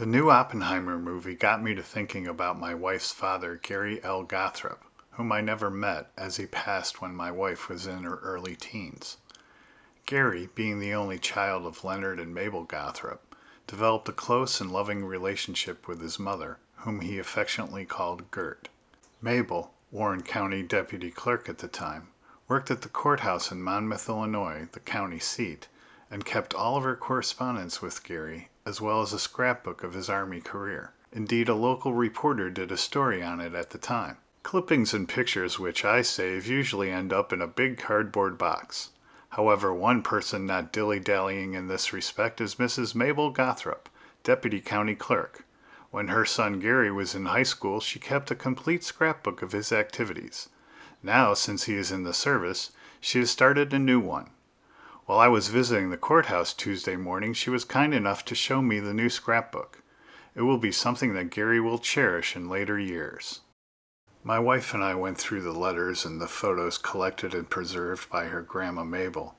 The new Oppenheimer movie got me to thinking about my wife's father, Gary L. Gawthrop, whom I never met as he passed when my wife was in her early teens. Gary, being the only child of Leonard and Mabel Gawthrop, developed a close and loving relationship with his mother, whom he affectionately called Gert. Mabel, Warren County Deputy Clerk at the time, worked at the courthouse in Monmouth, Illinois, the county seat, and kept all of her correspondence with Gary, as well as a scrapbook of his Army career. Indeed, a local reporter did a story on it at the time. Clippings and pictures which I save usually end up in a big cardboard box. However, one person not dilly-dallying in this respect is Mrs. Mabel Gawthrop, Deputy County Clerk. When her son Gary was in high school, she kept a complete scrapbook of his activities. Now, since he is in the service, she has started a new one. While I was visiting the courthouse Tuesday morning, she was kind enough to show me the new scrapbook. It will be something that Gary will cherish in later years. My wife and I went through the letters and the photos collected and preserved by her grandma Mabel,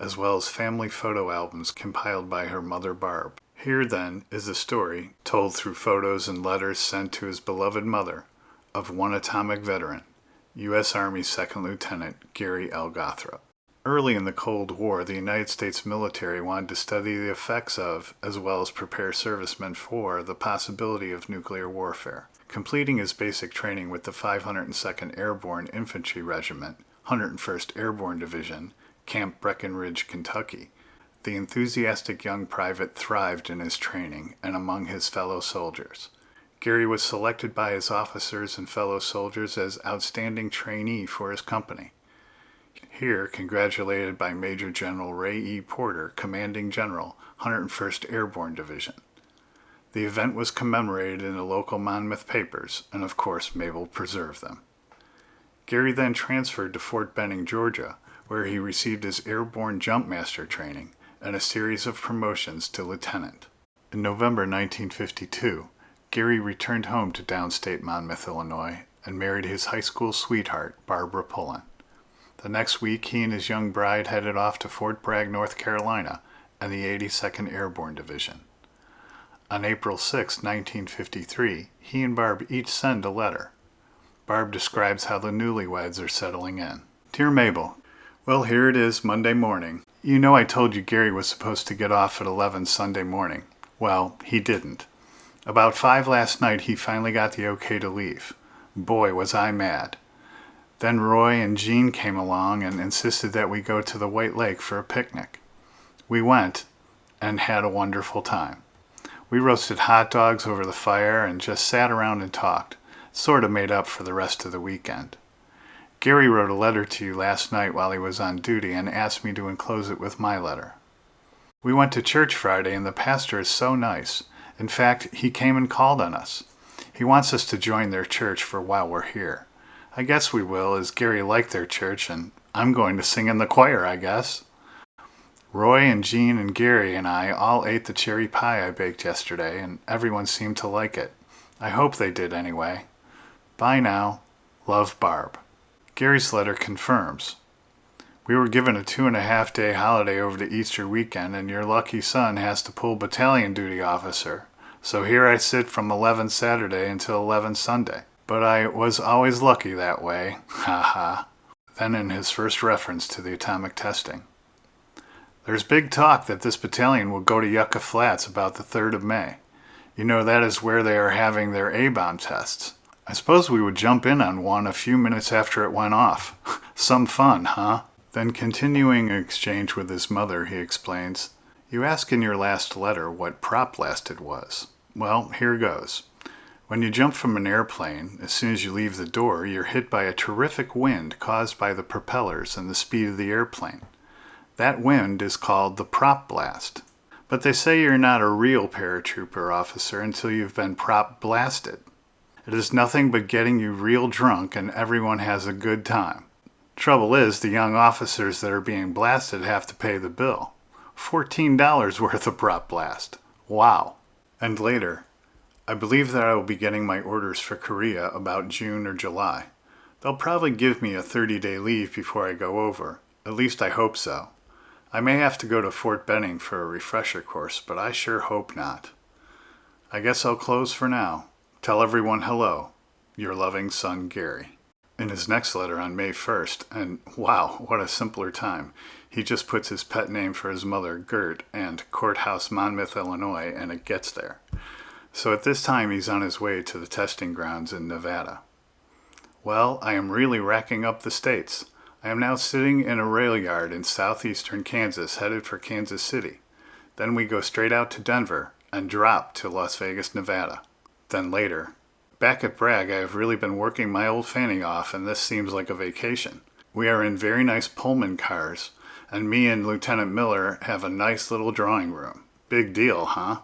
as well as family photo albums compiled by her mother Barb. Here, then, is a story, told through photos and letters sent to his beloved mother, of one atomic veteran, U.S. Army Second Lieutenant Gary L. Gawthrop. Early in the Cold War, the United States military wanted to study the effects of, as well as prepare servicemen for, the possibility of nuclear warfare. Completing his basic training with the 502nd Airborne Infantry Regiment, 101st Airborne Division, Camp Breckinridge, Kentucky, the enthusiastic young private thrived in his training and among his fellow soldiers. Gary was selected by his officers and fellow soldiers as outstanding trainee for his company. Here, congratulated by Major General Ray E. Porter, Commanding General, 101st Airborne Division. The event was commemorated in the local Monmouth papers, and of course Mabel preserved them. Gary then transferred to Fort Benning, Georgia, where he received his airborne jumpmaster training and a series of promotions to lieutenant. In November 1952, Gary returned home to downstate Monmouth, Illinois, and married his high school sweetheart, Barbara Pullen. The next week, he and his young bride headed off to Fort Bragg, North Carolina, and the 82nd Airborne Division. On April 6, 1953, he and Barb each send a letter. Barb describes how the newlyweds are settling in. Dear Mabel, well, here it is, Monday morning. You know I told you Gary was supposed to get off at 11 Sunday morning. Well, he didn't. About 5 last night, he finally got the okay to leave. Boy, was I mad. Then Roy and Jean came along and insisted that we go to the White Lake for a picnic. We went and had a wonderful time. We roasted hot dogs over the fire and just sat around and talked, sort of made up for the rest of the weekend. Gary wrote a letter to you last night while he was on duty and asked me to enclose it with my letter. We went to church Friday and the pastor is so nice. In fact, he came and called on us. He wants us to join their church for while we're here. I guess we will, as Gary liked their church, and I'm going to sing in the choir, I guess. Roy and Jean and Gary and I all ate the cherry pie I baked yesterday, and everyone seemed to like it. I hope they did anyway. Bye now. Love, Barb. Gary's letter confirms. We were given a 2.5-day holiday over the Easter weekend, and your lucky son has to pull battalion duty officer. So here I sit from 11 Saturday until 11 Sunday. But I was always lucky that way, ha ha. Then in his first reference to the atomic testing. There's big talk that this battalion will go to Yucca Flats about the 3rd of May. You know that is where they are having their A-bomb tests. I suppose we would jump in on one a few minutes after it went off. Some fun, huh? Then continuing an exchange with his mother, he explains, You ask in your last letter what prop blasted was. Well, here goes. When you jump from an airplane, as soon as you leave the door, you're hit by a terrific wind caused by the propellers and the speed of the airplane. That wind is called the prop blast. But they say you're not a real paratrooper officer until you've been prop blasted. It is nothing but getting you real drunk and everyone has a good time. Trouble is, the young officers that are being blasted have to pay the bill. $14 worth of prop blast. Wow. And later, I believe that I will be getting my orders for Korea about June or July. They'll probably give me a 30-day leave before I go over. At least I hope so. I may have to go to Fort Benning for a refresher course, but I sure hope not. I guess I'll close for now. Tell everyone hello. Your loving son, Gary. In his next letter on May 1st, and wow, what a simpler time, he just puts his pet name for his mother, Gert, and Courthouse, Monmouth, Illinois, and it gets there. So at this time, he's on his way to the testing grounds in Nevada. Well, I am really racking up the states. I am now sitting in a rail yard in southeastern Kansas, headed for Kansas City. Then we go straight out to Denver and drop to Las Vegas, Nevada. Then later, back at Bragg, I have really been working my old fanny off, and this seems like a vacation. We are in very nice Pullman cars, and me and Lieutenant Miller have a nice little drawing room. Big deal, huh?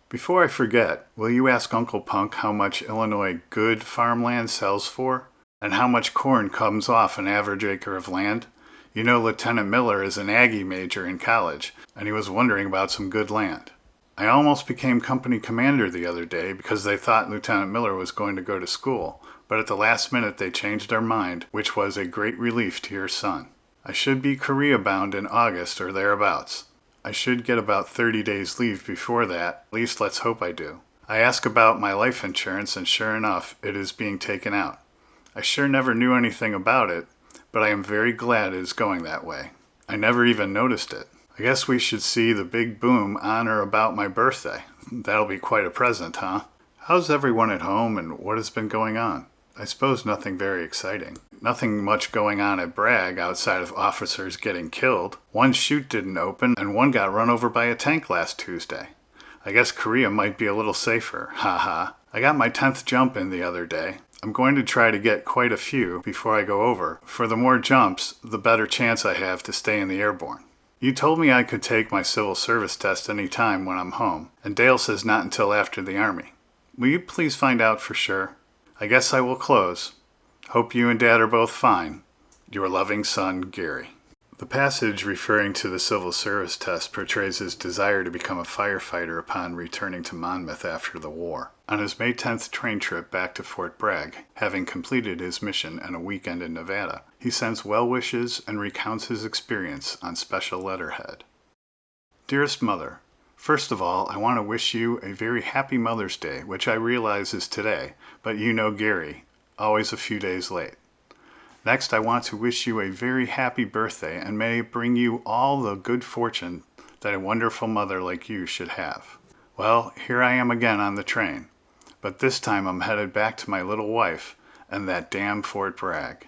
Before I forget, will you ask Uncle Punk how much Illinois good farmland sells for? And how much corn comes off an average acre of land? You know Lieutenant Miller is an Aggie major in college, and he was wondering about some good land. I almost became company commander the other day because they thought Lieutenant Miller was going to go to school, but at the last minute they changed their mind, which was a great relief to your son. I should be Korea bound in August or thereabouts. I should get about 30 days leave before that, at least let's hope I do. I asked about my life insurance and sure enough, it is being taken out. I sure never knew anything about it, but I am very glad it is going that way. I never even noticed it. I guess we should see the big boom on or about my birthday. That'll be quite a present, huh? How's everyone at home and what has been going on? I suppose nothing very exciting. Nothing much going on at Bragg outside of officers getting killed. One chute didn't open and one got run over by a tank last Tuesday. I guess Korea might be a little safer, haha. I got my 10th jump in the other day. I'm going to try to get quite a few before I go over, for the more jumps, the better chance I have to stay in the airborne. You told me I could take my civil service test any time when I'm home, and Dale says not until after the Army. Will you please find out for sure? I guess I will close. Hope you and Dad are both fine. Your loving son, Gary. The passage referring to the civil service test portrays his desire to become a firefighter upon returning to Monmouth after the war. On his May 10th train trip back to Fort Bragg, having completed his mission and a weekend in Nevada, he sends well wishes and recounts his experience on special letterhead. Dearest Mother, first of all, I want to wish you a very happy Mother's Day, which I realize is today, but you know Gary, always a few days late. Next, I want to wish you a very happy birthday and may it bring you all the good fortune that a wonderful mother like you should have. Well, here I am again on the train, but this time I'm headed back to my little wife and that damn Fort Bragg.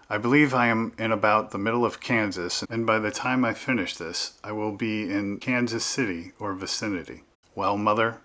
I believe I am in about the middle of Kansas, and by the time I finish this, I will be in Kansas City or vicinity. Well, Mother,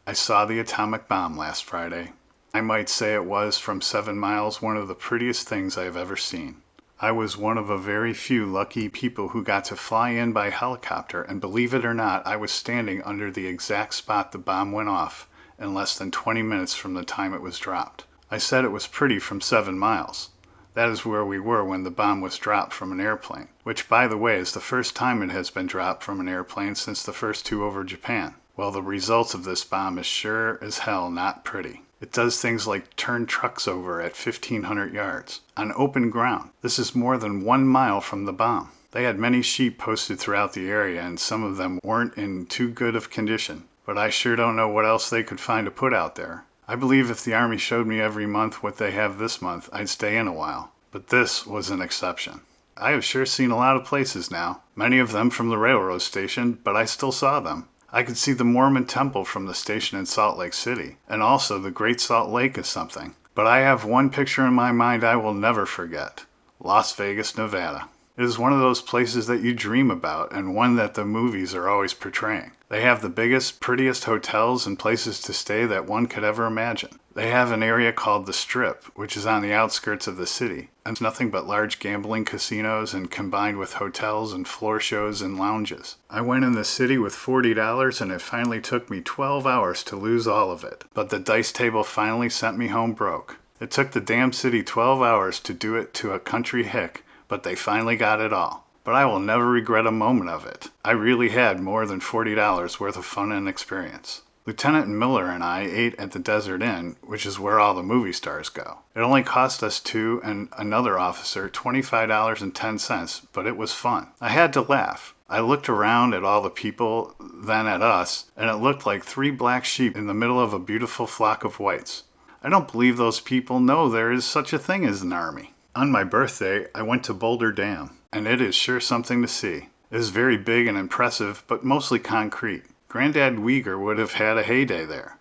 I saw the atomic bomb last Friday. I might say it was, from 7 miles, one of the prettiest things I have ever seen. I was one of a very few lucky people who got to fly in by helicopter, and believe it or not, I was standing under the exact spot the bomb went off in less than 20 minutes from the time it was dropped. I said it was pretty from 7 miles. That is where we were when the bomb was dropped from an airplane, which, by the way, is the first time it has been dropped from an airplane since the first 2 over Japan. Well, the results of this bomb is sure as hell not pretty. It does things like turn trucks over at 1,500 yards on open ground. This is more than 1 mile from the bomb. They had many sheep posted throughout the area, and some of them weren't in too good of condition, but I sure don't know what else they could find to put out there. I believe if the Army showed me every month what they have this month, I'd stay in a while, but this was an exception. I have sure seen a lot of places now, many of them from the railroad station, but I still saw them. I could see the Mormon temple from the station in Salt Lake City, and also the Great Salt Lake is something. But I have one picture in my mind I will never forget. Las Vegas, Nevada. It is one of those places that you dream about, and one that the movies are always portraying. They have the biggest, prettiest hotels and places to stay that one could ever imagine. They have an area called the Strip, which is on the outskirts of the city, and it's nothing but large gambling casinos and combined with hotels and floor shows and lounges. I went in the city with $40 and it finally took me 12 hours to lose all of it. But the dice table finally sent me home broke. It took the damn city 12 hours to do it to a country hick, but they finally got it all. But I will never regret a moment of it. I really had more than $40 worth of fun and experience. Lieutenant Miller and I ate at the Desert Inn, which is where all the movie stars go. It only cost us two and another officer $25.10, but it was fun. I had to laugh. I looked around at all the people, then at us, and it looked like 3 black sheep in the middle of a beautiful flock of whites. I don't believe those people know there is such a thing as an army. On my birthday, I went to Boulder Dam, and it is sure something to see. It is very big and impressive, but mostly concrete. Granddad Uyghur would have had a heyday there.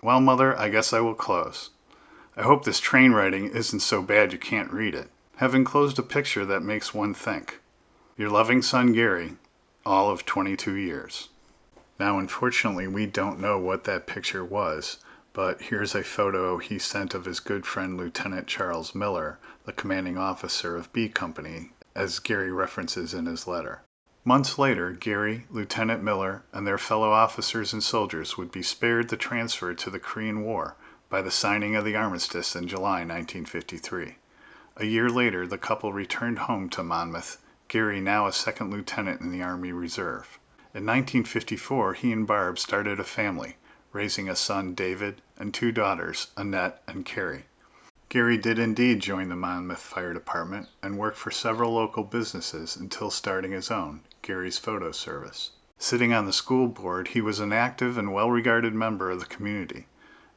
Well, Mother, I guess I will close. I hope this train writing isn't so bad you can't read it. Have enclosed a picture that makes one think. Your loving son, Gary, all of 22 years. Now, unfortunately, we don't know what that picture was, but here's a photo he sent of his good friend Lieutenant Charles Miller, the commanding officer of B Company, as Gary references in his letter. Months later, Gary, Lieutenant Miller, and their fellow officers and soldiers would be spared the transfer to the Korean War by the signing of the armistice in July 1953. A year later, the couple returned home to Monmouth, Gary now a second lieutenant in the Army Reserve. In 1954, he and Barb started a family, raising a son, David, and 2 daughters, Annette and Carrie. Gary did indeed join the Monmouth Fire Department and work for several local businesses until starting his own, Gary's Photo Service. Sitting on the school board, he was an active and well-regarded member of the community.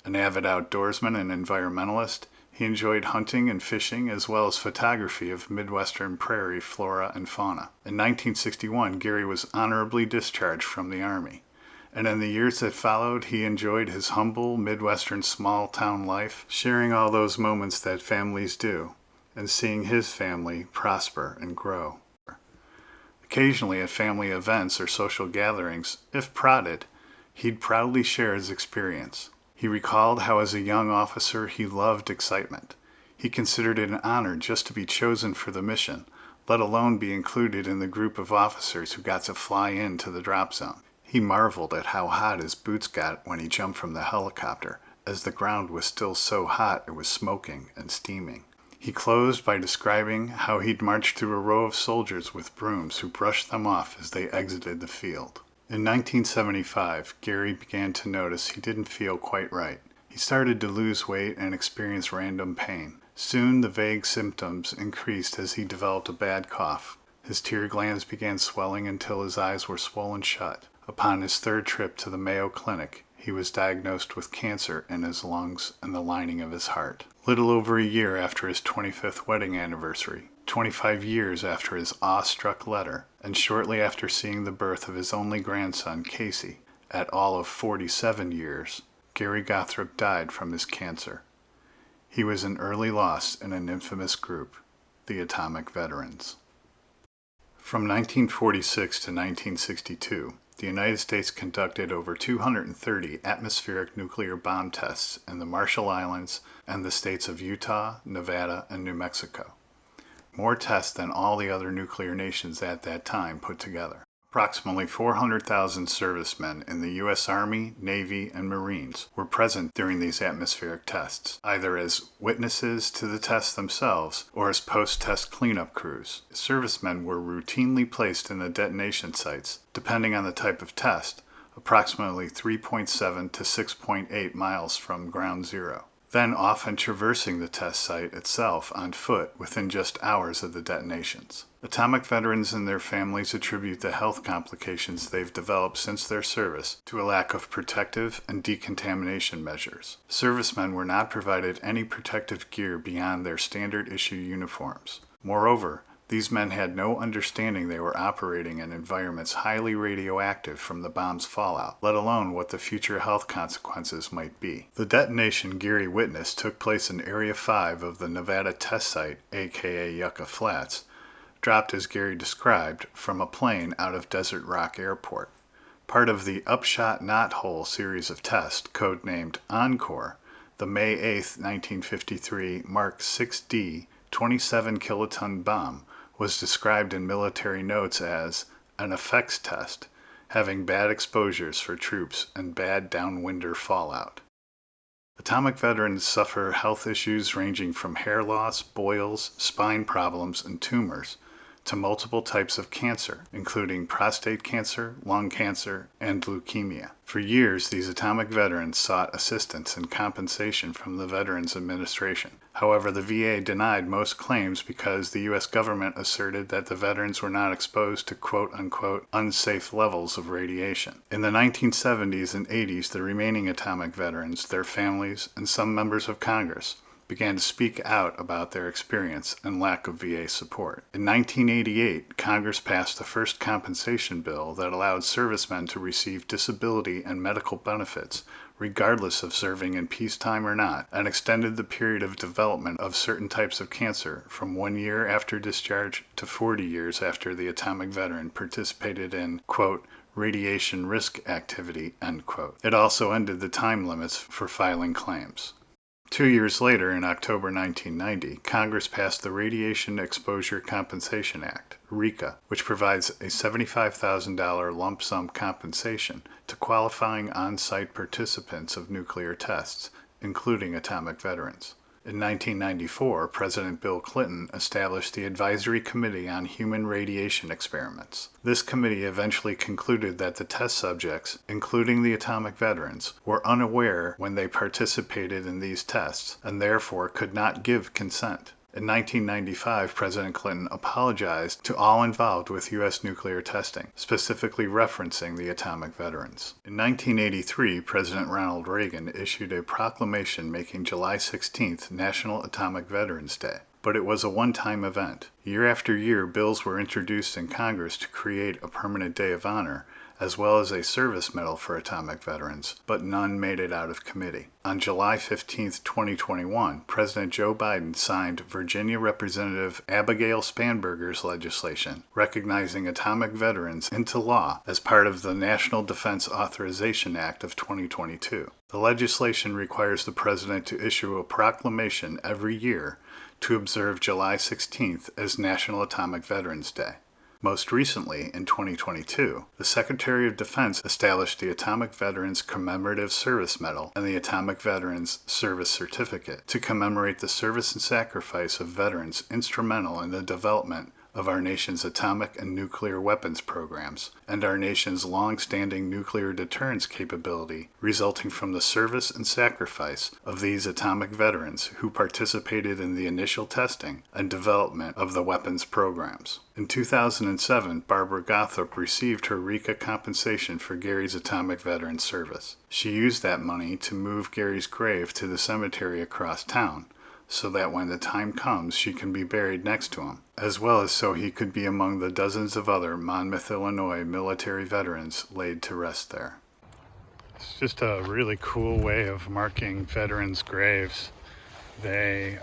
An avid outdoorsman and environmentalist, he enjoyed hunting and fishing as well as photography of Midwestern prairie flora and fauna. In 1961, Gary was honorably discharged from the Army, and in the years that followed, he enjoyed his humble Midwestern small-town life, sharing all those moments that families do, and seeing his family prosper and grow. Occasionally at family events or social gatherings, if prodded, he'd proudly share his experience. He recalled how as a young officer he loved excitement. He considered it an honor just to be chosen for the mission, let alone be included in the group of officers who got to fly into the drop zone. He marveled at how hot his boots got when he jumped from the helicopter, as the ground was still so hot it was smoking and steaming. He closed by describing how he'd marched through a row of soldiers with brooms who brushed them off as they exited the field. In 1975, Gary began to notice he didn't feel quite right. He started to lose weight and experience random pain. Soon the vague symptoms increased as he developed a bad cough. His tear glands began swelling until his eyes were swollen shut. Upon his 3rd trip to the Mayo Clinic, he was diagnosed with cancer in his lungs and the lining of his heart. Little over a year after his 25th wedding anniversary, 25 years after his awestruck letter, and shortly after seeing the birth of his only grandson, Casey, at all of 47 years, Gary Gawthrop died from his cancer. He was an early loss in an infamous group, the Atomic Veterans. From 1946 to 1962, the United States conducted over 230 atmospheric nuclear bomb tests in the Marshall Islands and the states of Utah, Nevada, and New Mexico. More tests than all the other nuclear nations at that time put together. Approximately 400,000 servicemen in the U.S. Army, Navy, and Marines were present during these atmospheric tests, either as witnesses to the tests themselves or as post-test cleanup crews. Servicemen were routinely placed in the detonation sites, depending on the type of test, approximately 3.7 to 6.8 miles from ground zero, then often traversing the test site itself on foot within just hours of the detonations. Atomic veterans and their families attribute the health complications they've developed since their service to a lack of protective and decontamination measures. Servicemen were not provided any protective gear beyond their standard issue uniforms. Moreover, these men had no understanding they were operating in environments highly radioactive from the bomb's fallout, let alone what the future health consequences might be. The detonation Gary witnessed took place in Area 5 of the Nevada test site, aka Yucca Flats, dropped as Gary described from a plane out of Desert Rock Airport. Part of the Upshot Knothole series of tests, codenamed Encore, the May 8, 1953 Mark 6D 27 kiloton bomb was described in military notes as an effects test, having bad exposures for troops and bad downwinder fallout. Atomic veterans suffer health issues ranging from hair loss, boils, spine problems, and tumors, to multiple types of cancer, including prostate cancer, lung cancer, and leukemia. For years, these atomic veterans sought assistance and compensation from the Veterans Administration. However, the VA denied most claims because the U.S. government asserted that the veterans were not exposed to quote-unquote unsafe levels of radiation. In the 1970s and 80s, the remaining atomic veterans, their families, and some members of Congress began to speak out about their experience and lack of VA support. In 1988, Congress passed the first compensation bill that allowed servicemen to receive disability and medical benefits regardless of serving in peacetime or not, and extended the period of development of certain types of cancer from 1 year after discharge to 40 years after the atomic veteran participated in, quote, radiation risk activity, end quote. It also ended the time limits for filing claims. 2 years later, in October 1990, Congress passed the Radiation Exposure Compensation Act, RECA, which provides a $75,000 lump sum compensation to qualifying on-site participants of nuclear tests, including atomic veterans. In 1994, President Bill Clinton established the Advisory Committee on Human Radiation Experiments. This committee eventually concluded that the test subjects, including the atomic veterans, were unaware when they participated in these tests and therefore could not give consent. In 1995, President Clinton apologized to all involved with U.S. nuclear testing, specifically referencing the atomic veterans. In 1983, President Ronald Reagan issued a proclamation making July 16th National Atomic Veterans Day. But it was a one-time event. Year after year, bills were introduced in Congress to create a permanent day of honor, as well as a service medal for atomic veterans, but none made it out of committee. On July 15, 2021, President Joe Biden signed Virginia Representative Abigail Spanberger's legislation recognizing atomic veterans into law as part of the National Defense Authorization Act of 2022. The legislation requires the president to issue a proclamation every year to observe July 16th as National Atomic Veterans Day. Most recently, in 2022, the Secretary of Defense established the Atomic Veterans Commemorative Service Medal and the Atomic Veterans Service Certificate to commemorate the service and sacrifice of veterans instrumental in the development of our nation's atomic and nuclear weapons programs, and our nation's long-standing nuclear deterrence capability resulting from the service and sacrifice of these atomic veterans who participated in the initial testing and development of the weapons programs. In 2007, Barbara Gawthrop received her RECA compensation for Gary's atomic veteran service. She used that money to move Gary's grave to the cemetery across town, so that when the time comes she can be buried next to him, as well as so he could be among the dozens of other Monmouth, Illinois military veterans laid to rest there. It's just a really cool way of marking veterans' graves. They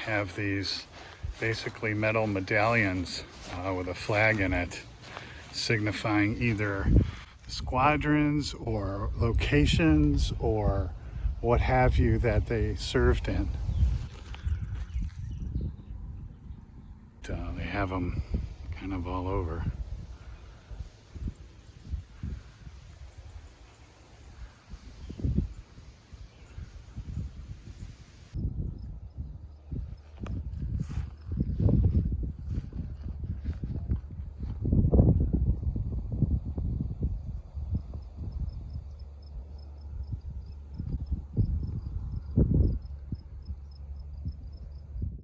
have these basically metal medallions with a flag in it, signifying either squadrons or locations or what have you that they served in. They have them kind of all over.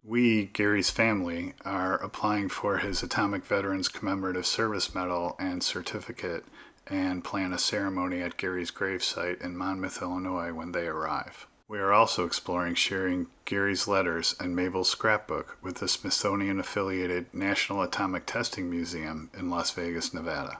We, Gary's family, are applying for his Atomic Veterans Commemorative Service Medal and Certificate and plan a ceremony at Gary's gravesite in Monmouth, Illinois when they arrive. We are also exploring sharing Gary's letters and Mabel's scrapbook with the Smithsonian-affiliated National Atomic Testing Museum in Las Vegas, Nevada.